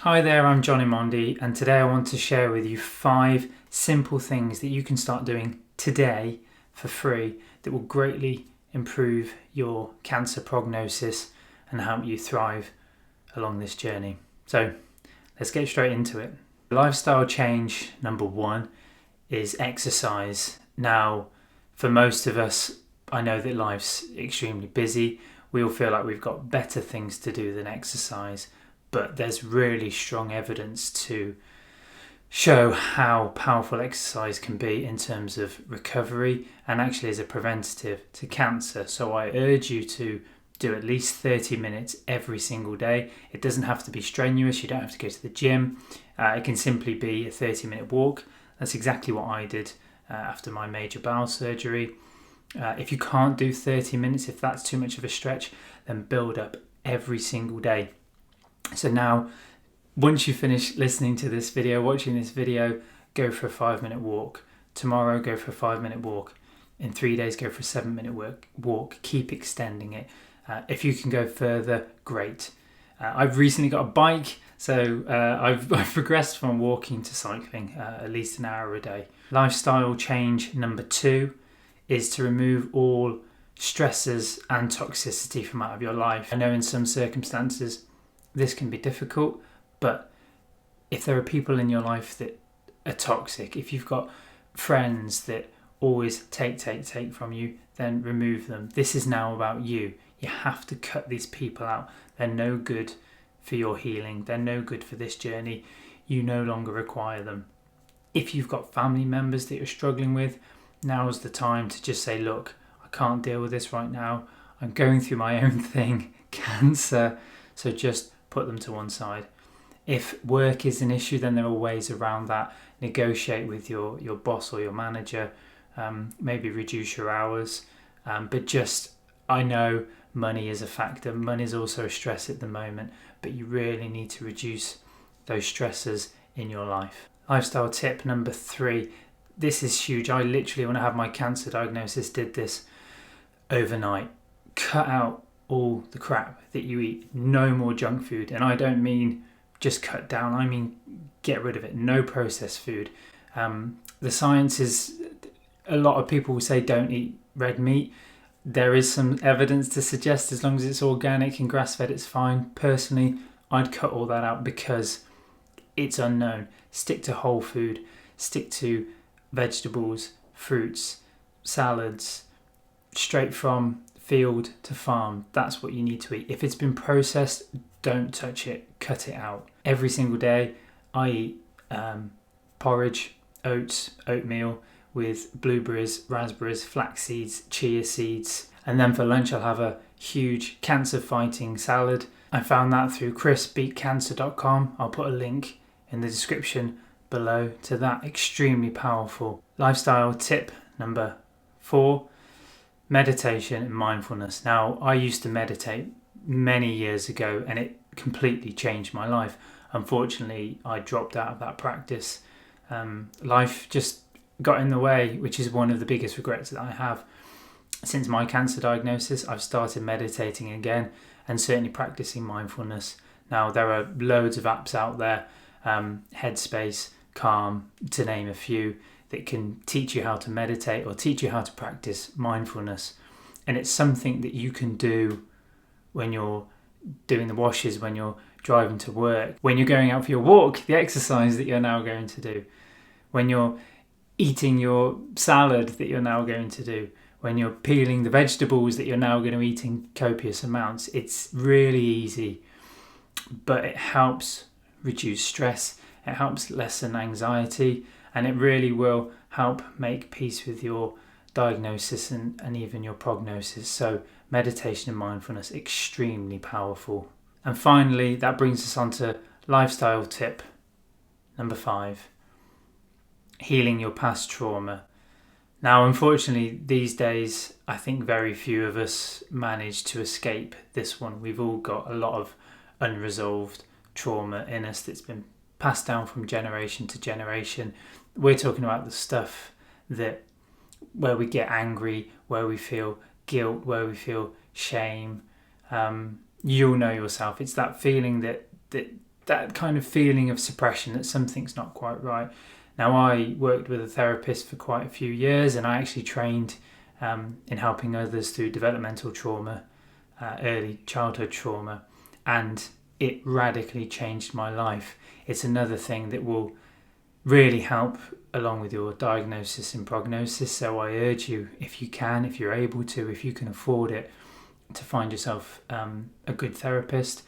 Hi there, I'm Johnny Mondi, and today I want to share with you 5 simple things that you can start doing today for free that will greatly improve your cancer prognosis and help you thrive along this journey. So let's get straight into it. Lifestyle change number 1 is exercise. Now, for most of us, I know that life's extremely busy. We all feel like we've got better things to do than exercise. But there's really strong evidence to show how powerful exercise can be in terms of recovery and actually as a preventative to cancer. So I urge you to do at least 30 minutes every single day. It doesn't have to be strenuous. You don't have to go to the gym. It can simply be a 30-minute walk. That's exactly what I did after my major bowel surgery. If you can't do 30 minutes, if that's too much of a stretch, then build up every single day. So now, once you finish listening to this video, watching this video, go for a 5-minute walk. Tomorrow, go for a 5-minute walk. In 3 days, go for a 7-minute walk. Keep extending it. If you can go further, great. I've recently got a bike, so I've progressed from walking to cycling at least an hour a day. Lifestyle change number 2 is to remove all stresses and toxicity from out of your life. I know in some circumstances this can be difficult, but if there are people in your life that are toxic, if you've got friends that always take from you, then remove them. This is now about you. You have to cut these people out. They're no good for your healing. They're no good for this journey. You no longer require them. If you've got family members that you're struggling with, now's the time to just say, look, I can't deal with this right now. I'm going through my own thing, cancer. So just put them to one side. If work is an issue, then there are ways around that. Negotiate with your boss or your manager, maybe reduce your hours. But just, I know money is a factor. Money is also a stress at the moment, but you really need to reduce those stresses in your life. Lifestyle tip number 3. This is huge. I literally, when I had my cancer diagnosis, did this overnight. Cut out all the crap that you eat. No more junk food. And I don't mean just cut down. I mean get rid of it. No processed food. The science is, a lot of people will say don't eat red meat. There is some evidence to suggest as long as it's organic and grass-fed, it's fine. Personally, I'd cut all that out because it's unknown. Stick to whole food. Stick to vegetables, fruits, salads, straight from field to farm. That's what you need to eat. If it's been processed, don't touch it. Cut it out. Every single day I eat porridge, oats, oatmeal with blueberries, raspberries, flax seeds, chia seeds, and then for lunch I'll have a huge cancer fighting salad. I found that through chrisbeatcancer.com. I'll put a link in the description below to that. Extremely powerful. Lifestyle tip number 4. Meditation and mindfulness. Now, I used to meditate many years ago and it completely changed my life. Unfortunately, I dropped out of that practice. Life just got in the way, which is one of the biggest regrets that I have. Since my cancer diagnosis, I've started meditating again and certainly practicing mindfulness. Now, there are loads of apps out there, Headspace, Calm, to name a few, that can teach you how to meditate or teach you how to practice mindfulness. And it's something that you can do when you're doing the washes, when you're driving to work, when you're going out for your walk, the exercise that you're now going to do, when you're eating your salad that you're now going to do, when you're peeling the vegetables that you're now going to eat in copious amounts. It's really easy, but it helps reduce stress, it helps lessen anxiety, and it really will help make peace with your diagnosis and even your prognosis. So meditation and mindfulness, extremely powerful. And finally, that brings us on to lifestyle tip number 5. Healing your past trauma. Now, unfortunately, these days, I think very few of us manage to escape this one. We've all got a lot of unresolved trauma in us that's been passed down from generation to generation. We're talking about the stuff that where we get angry, where we feel guilt, where we feel shame. You'll know yourself. It's that feeling that that kind of feeling of suppression that something's not quite right. Now, I worked with a therapist for quite a few years, and I actually trained in helping others through developmental trauma, early childhood trauma, and it radically changed my life. It's another thing that will really help along with your diagnosis and prognosis. So I urge you, if you can, if you're able to, if you can afford it, to find yourself a good therapist,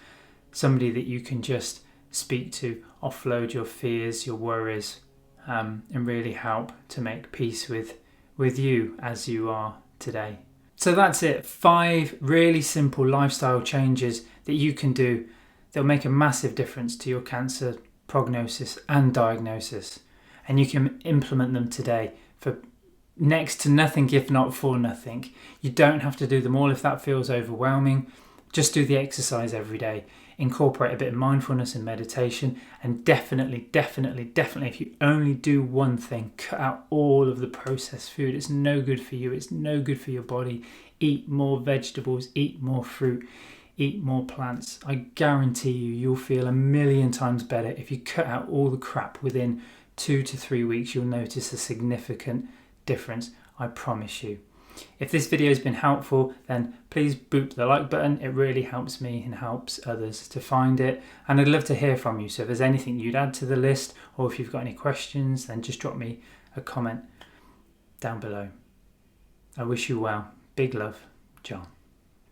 somebody that you can just speak to, offload your fears, your worries, and really help to make peace with you as you are today. So that's it. 5 really simple lifestyle changes that you can do that'll make a massive difference to your cancer prognosis and diagnosis. And you can implement them today for next to nothing, if not for nothing. You don't have to do them all if that feels overwhelming. Just do the exercise every day. Incorporate a bit of mindfulness and meditation, and definitely, if you only do one thing, cut out all of the processed food. It's no good for you. It's no good for your body. Eat more vegetables, eat more fruit, eat more plants. I guarantee you'll feel a million times better. If you cut out all the crap within 2 to 3 weeks, you'll notice a significant difference. I promise you. If this video has been helpful, then please boop the like button. It really helps me and helps others to find it. And I'd love to hear from you. So if there's anything you'd add to the list, or if you've got any questions, then just drop me a comment down below. I wish you well. Big love, John.